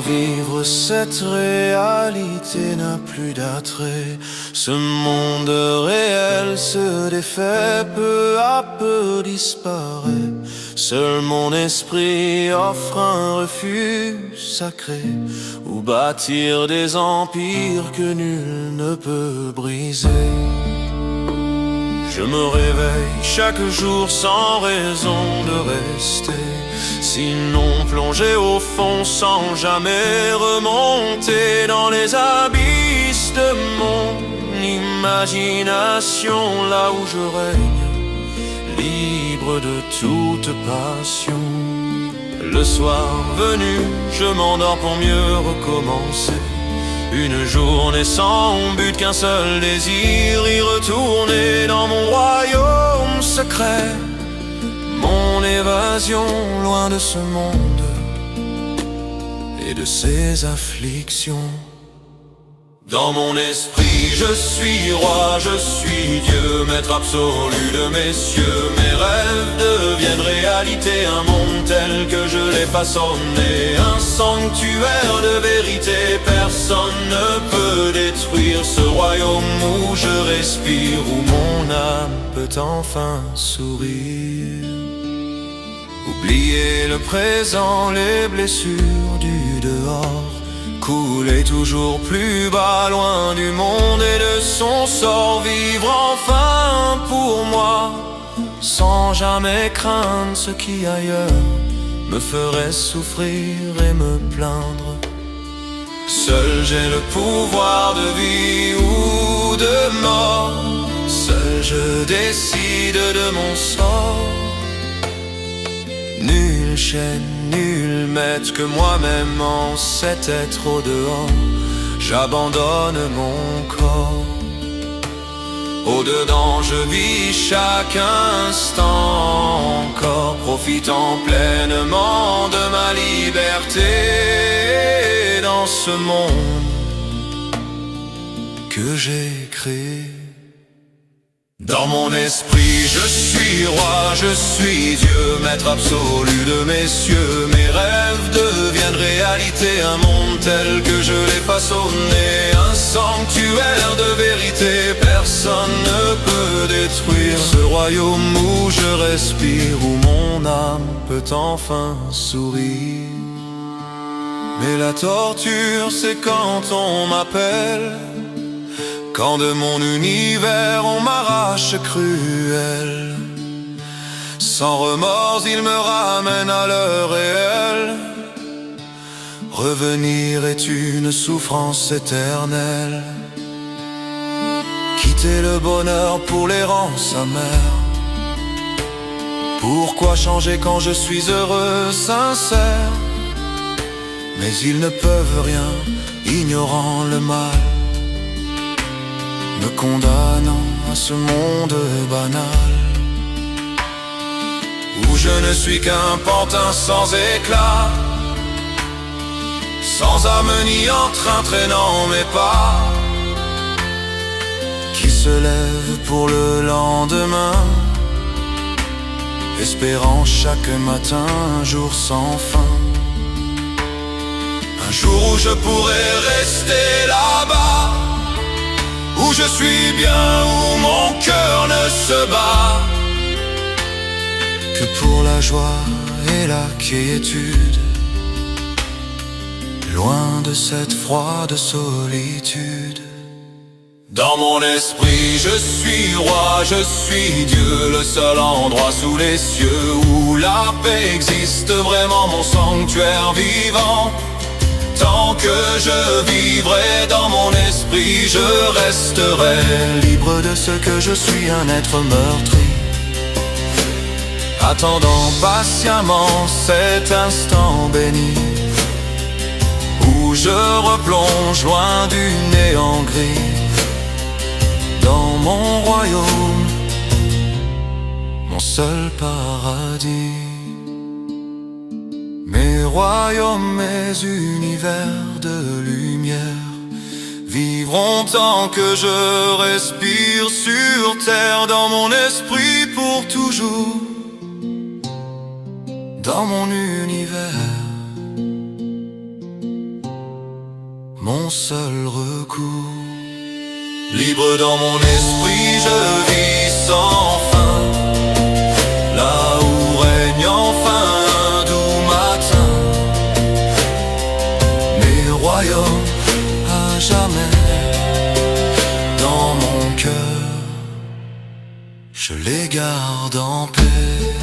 vivre cette réalité n'a plus d'attrait. Ce monde réel se défait, peu à peu disparaît. Seul mon esprit offre un refuge sacré, où bâtir des empires que nul ne peut briser. Je me réveille chaque jour sans raison de rester, sinon plongé au fond sans jamais remonter dans les abysses de mon imagination, là où je règne, libre de toute passion. Le soir venu, je m'endors pour mieux recommencer. Une journée sans but, qu'un seul désir, y retourner dans mon royaume secret. Mon évasion loin de ce monde et de ses afflictions. Dans mon esprit je suis roi, je suis Dieu, maître absolu de mes cieux. Mes rêves deviennent réalité, un monde tel que je l'ai façonné. Un sanctuaire de vérité, personne ne peut détruire ce royaume où je respire, où mon âme peut enfin sourire. Oublier le présent, les blessures du dehors, couler toujours plus bas, loin du monde et de son sort. Vivre enfin pour moi, sans jamais craindre ce qui ailleurs me ferait souffrir et me plaindre. Seul j'ai le pouvoir de vie ou de mort, seul je décide de mon sort. Nulle chaîne, nul maître que moi-même en cet être au dehors. J'abandonne mon corps. Au-dedans je vis chaque instant encore, profitant pleinement de ma liberté dans ce monde que j'ai créé. Dans mon esprit je suis roi, je suis Dieu, maître absolu de mes cieux. Mes rêves deviennent réalité, un monde tel que je l'ai façonné. Un sanctuaire de vérité, personne ne peut détruire ce royaume où je respire, où mon âme peut enfin sourire. Mais la torture c'est quand on m'appelle, quand de mon univers on m'arrache cruel. Sans remords il me ramène à l'heure réelle. Revenir est une souffrance éternelle. Quitter le bonheur pour l'errance amère. Pourquoi changer quand je suis heureux, sincère? Mais ils ne peuvent rien, ignorant le mal, me condamnant à ce monde banal, où je ne suis qu'un pantin sans éclat, sans âme ni entrain traînant mes pas, qui se lève pour le lendemain, espérant chaque matin un jour sans fin. Un jour où je pourrai rester là-bas, où je suis bien, où mon cœur ne se bat que pour la joie et la quiétude, loin de cette froide solitude. Dans mon esprit je suis roi, je suis Dieu, le seul endroit sous les cieux où la paix existe vraiment, mon sanctuaire vivant. Tant que je vivrai dans mon esprit, je resterai libre de ce que je suis, un être meurtri, attendant patiemment cet instant béni, où je replonge loin du néant gris, dans mon royaume, mon seul paradis. Mes royaumes, mes univers de lumière vivront tant que je respire sur terre, dans mon esprit pour toujours, dans mon univers mon seul recours. Libre dans mon esprit, je vis sans fin, là où règne enfin un doux matin. Mes royaumes à jamais dans mon cœur, je les garde en paix.